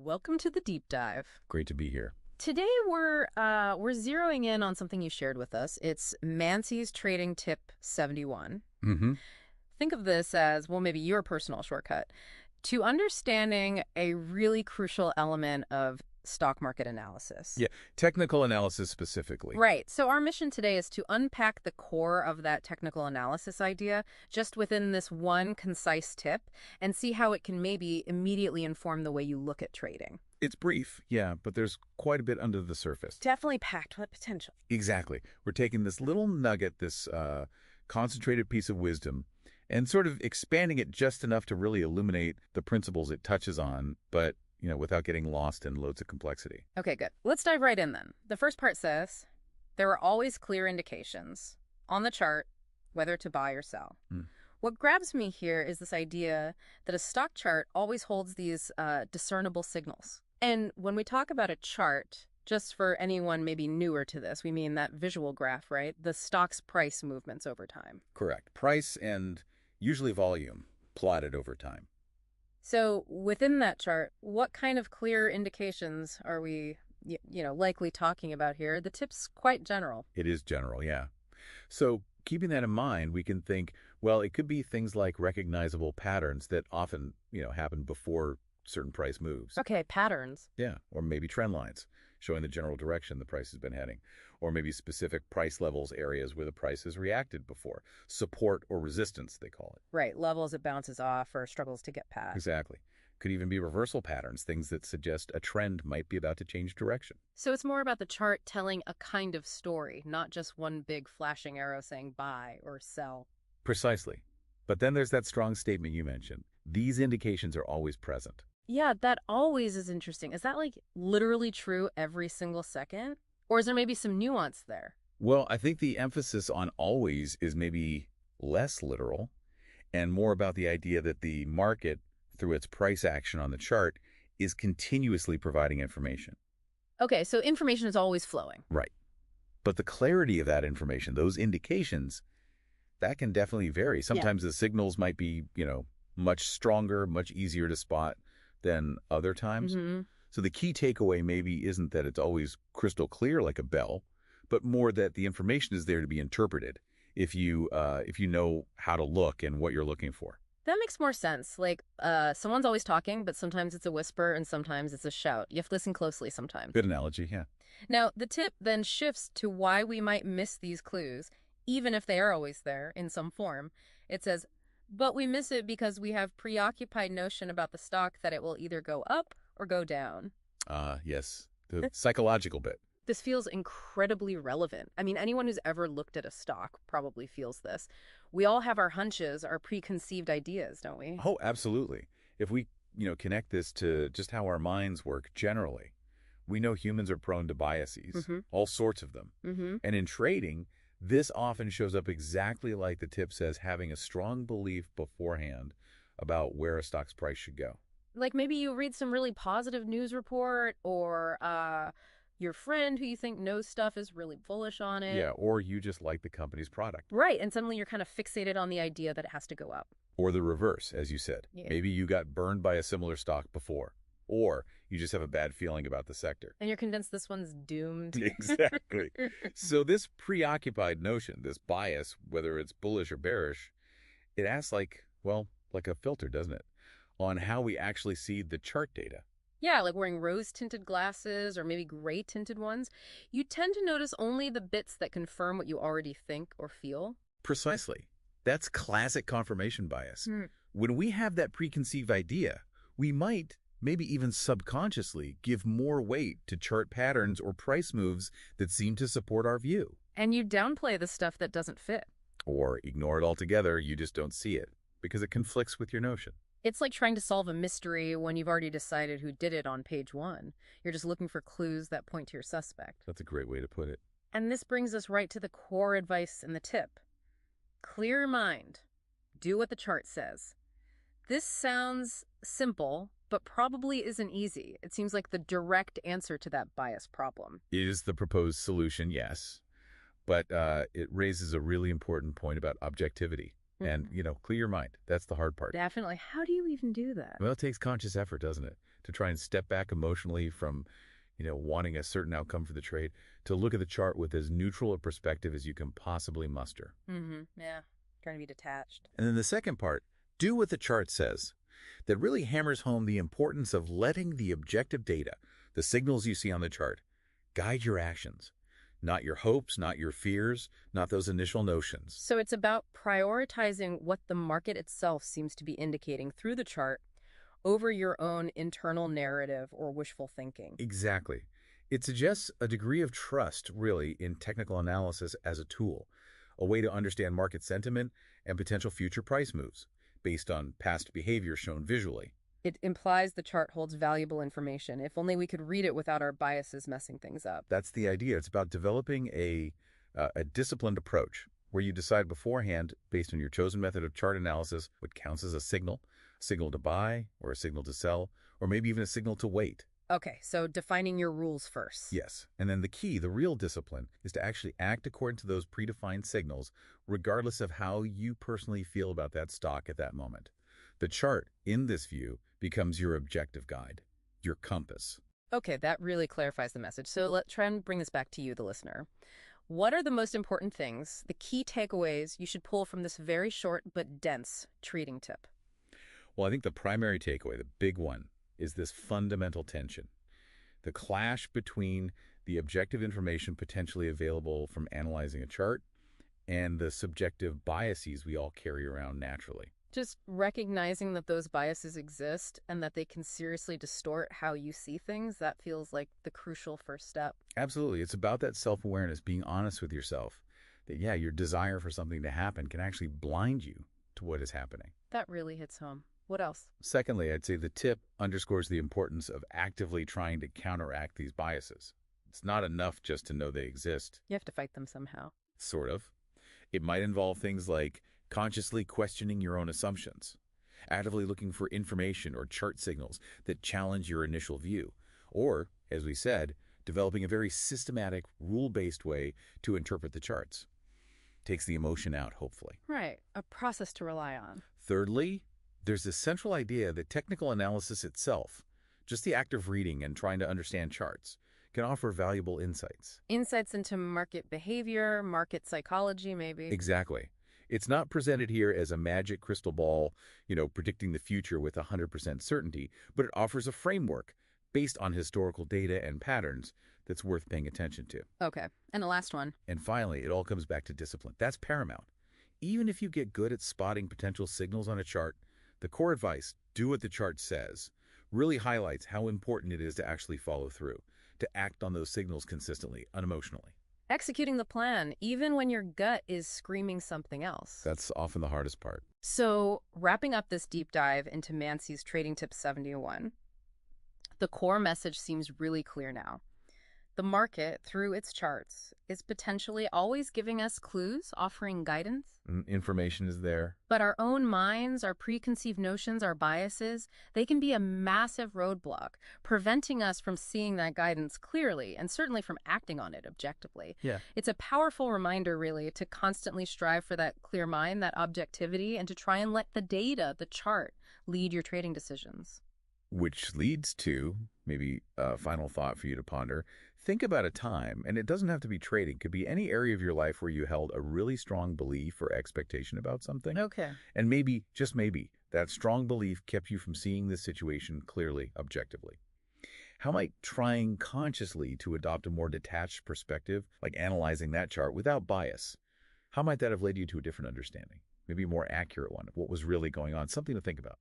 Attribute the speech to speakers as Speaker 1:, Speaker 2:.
Speaker 1: Welcome to the deep dive.
Speaker 2: Great to be here.
Speaker 1: Today we're zeroing in on something you shared with us. It's Mansi's trading tip 71.
Speaker 2: Mm-hmm.
Speaker 1: Think of this as, well, maybe your personal shortcut to understanding a really crucial element of stock market analysis.
Speaker 2: Yeah, technical analysis specifically.
Speaker 1: Right. So our mission today is to unpack the core of that technical analysis idea just within this one concise tip and see how it can maybe immediately inform the way you look at trading.
Speaker 2: It's brief, yeah, but there's quite a bit under the surface.
Speaker 1: Definitely packed with potential.
Speaker 2: Exactly. We're taking this little nugget, this concentrated piece of wisdom, and sort of expanding it just enough to really illuminate the principles it touches on, but without getting lost in loads of complexity.
Speaker 1: Okay, good. Let's dive right in then. The first part says, there are always clear indications on the chart whether to buy or sell. What grabs me here is this idea that a stock chart always holds these discernible signals. And when we talk about a chart, just for anyone maybe newer to this, we mean that visual graph, right? The stock's price movements over time.
Speaker 2: Correct. Price and usually volume plotted over time.
Speaker 1: So within that chart, what kind of clear indications are we, likely talking about here? The tip's quite general.
Speaker 2: It is general, yeah. So keeping that in mind, we can think, well, it could be things like recognizable patterns that often, happen before certain price moves.
Speaker 1: Okay, patterns.
Speaker 2: Yeah, or maybe trend lines showing the general direction the price has been heading, or maybe specific price levels, areas where the price has reacted before. Support or resistance, they call it.
Speaker 1: Right, levels it bounces off or struggles to get past.
Speaker 2: Exactly. Could even be reversal patterns, things that suggest a trend might be about to change direction.
Speaker 1: So it's more about the chart telling a kind of story, not just one big flashing arrow saying buy or sell.
Speaker 2: Precisely. But then there's that strong statement you mentioned. These indications are always present.
Speaker 1: Yeah, that always is interesting. Is that literally true every single second? Or is there maybe some nuance there?
Speaker 2: Well, I think the emphasis on always is maybe less literal and more about the idea that the market, through its price action on the chart, is continuously providing information.
Speaker 1: Okay, so information is always flowing.
Speaker 2: Right. But the clarity of that information, those indications, that can definitely vary. Sometimes the signals might be, much stronger, much easier to spot than other times. So the key takeaway maybe isn't that it's always crystal clear like a bell, but more that the information is there to be interpreted if you know how to look and what you're looking for.
Speaker 1: That makes more sense. Someone's always talking, but sometimes it's a whisper and sometimes it's a shout. You have to listen closely sometimes.
Speaker 2: Good analogy, yeah.
Speaker 1: Now, the tip then shifts to why we might miss these clues, even if they are always there in some form. It says, but we miss it because we have preoccupied notion about the stock that it will either go up or go down.
Speaker 2: Yes, the psychological bit.
Speaker 1: This feels incredibly relevant. I mean, anyone who's ever looked at a stock probably feels this. We all have our hunches, our preconceived ideas, don't we?
Speaker 2: Oh, absolutely. If we, connect this to just how our minds work generally, we know humans are prone to biases, all sorts of them. And in trading, this often shows up exactly like the tip says, having a strong belief beforehand about where a stock's price should go.
Speaker 1: Like maybe you read some really positive news report or your friend who you think knows stuff is really bullish on it.
Speaker 2: Yeah, or you just like the company's product.
Speaker 1: Right, and suddenly you're kind of fixated on the idea that it has to go up.
Speaker 2: Or the reverse, as you said.
Speaker 1: Yeah.
Speaker 2: Maybe you got burned by a similar stock before. Or you just have a bad feeling about the sector.
Speaker 1: And you're convinced this one's doomed.
Speaker 2: Exactly. So this preoccupied notion, this bias, whether it's bullish or bearish, it acts like a filter, doesn't it, on how we actually see the chart data.
Speaker 1: Yeah, like wearing rose-tinted glasses or maybe gray-tinted ones. You tend to notice only the bits that confirm what you already think or feel.
Speaker 2: Precisely. That's classic confirmation bias. When we have that preconceived idea, we might, maybe even subconsciously, give more weight to chart patterns or price moves that seem to support our view.
Speaker 1: And you downplay the stuff that doesn't fit.
Speaker 2: Or ignore it altogether, you just don't see it, because it conflicts with your notion.
Speaker 1: It's like trying to solve a mystery when you've already decided who did it on page 1. You're just looking for clues that point to your suspect.
Speaker 2: That's a great way to put it.
Speaker 1: And this brings us right to the core advice in the tip. Clear your mind. Do what the chart says. This sounds simple, but probably isn't easy. It seems like the direct answer to that bias problem.
Speaker 2: It is the proposed solution, yes. But it raises a really important point about objectivity. And, clear your mind. That's the hard part.
Speaker 1: Definitely. How do you even do that?
Speaker 2: Well, it takes conscious effort, doesn't it? To try and step back emotionally from, wanting a certain outcome for the trade, to look at the chart with as neutral a perspective as you can possibly muster.
Speaker 1: Yeah. Trying to be detached.
Speaker 2: And then the second part, do what the chart says. That really hammers home the importance of letting the objective data, the signals you see on the chart, guide your actions. Not your hopes, not your fears, not those initial notions.
Speaker 1: So it's about prioritizing what the market itself seems to be indicating through the chart over your own internal narrative or wishful thinking.
Speaker 2: Exactly. It suggests a degree of trust, really, in technical analysis as a tool, a way to understand market sentiment and potential future price moves based on past behavior shown visually.
Speaker 1: It implies the chart holds valuable information. If only we could read it without our biases messing things up.
Speaker 2: That's the idea. It's about developing a disciplined approach where you decide beforehand, based on your chosen method of chart analysis, what counts as a signal to buy or a signal to sell, or maybe even a signal to wait.
Speaker 1: Okay, so defining your rules first.
Speaker 2: Yes, and then the key, the real discipline, is to actually act according to those predefined signals, regardless of how you personally feel about that stock at that moment. The chart, in this view, becomes your objective guide, your compass.
Speaker 1: Okay, that really clarifies the message. So let's try and bring this back to you, the listener. What are the most important things, the key takeaways you should pull from this very short but dense trading tip?
Speaker 2: Well, I think the primary takeaway, the big one, is this fundamental tension. The clash between the objective information potentially available from analyzing a chart and the subjective biases we all carry around naturally.
Speaker 1: Just recognizing that those biases exist and that they can seriously distort how you see things, that feels like the crucial first step.
Speaker 2: Absolutely. It's about that self-awareness, being honest with yourself, that, your desire for something to happen can actually blind you to what is happening.
Speaker 1: That really hits home. What else?
Speaker 2: Secondly, I'd say the tip underscores the importance of actively trying to counteract these biases. It's not enough just to know they exist.
Speaker 1: You have to fight them somehow.
Speaker 2: Sort of. It might involve things like consciously questioning your own assumptions, actively looking for information or chart signals that challenge your initial view, or, as we said, developing a very systematic, rule-based way to interpret the charts. Takes the emotion out, hopefully.
Speaker 1: Right. A process to rely on.
Speaker 2: Thirdly, there's this central idea that technical analysis itself, just the act of reading and trying to understand charts, can offer valuable insights.
Speaker 1: Insights into market behavior, market psychology, maybe.
Speaker 2: Exactly. It's not presented here as a magic crystal ball, predicting the future with 100% certainty, but it offers a framework based on historical data and patterns that's worth paying attention to.
Speaker 1: Okay. And the last one.
Speaker 2: And finally, it all comes back to discipline. That's paramount. Even if you get good at spotting potential signals on a chart, the core advice, do what the chart says, really highlights how important it is to actually follow through, to act on those signals consistently, unemotionally.
Speaker 1: Executing the plan, even when your gut is screaming something else.
Speaker 2: That's often the hardest part.
Speaker 1: So, wrapping up this deep dive into Mansi's Trading Tip 71, the core message seems really clear now. The market, through its charts, is potentially always giving us clues, offering guidance.
Speaker 2: Information is there.
Speaker 1: But our own minds, our preconceived notions, our biases, they can be a massive roadblock, preventing us from seeing that guidance clearly and certainly from acting on it objectively.
Speaker 2: Yeah.
Speaker 1: It's a powerful reminder, really, to constantly strive for that clear mind, that objectivity, and to try and let the data, the chart, lead your trading decisions.
Speaker 2: Which leads to, maybe a final thought for you to ponder. Think about a time, and it doesn't have to be trading. It could be any area of your life where you held a really strong belief or expectation about something.
Speaker 1: Okay.
Speaker 2: And maybe, just maybe, that strong belief kept you from seeing the situation clearly, objectively. How might trying consciously to adopt a more detached perspective, like analyzing that chart without bias, how might that have led you to a different understanding? Maybe a more accurate one of what was really going on? Something to think about.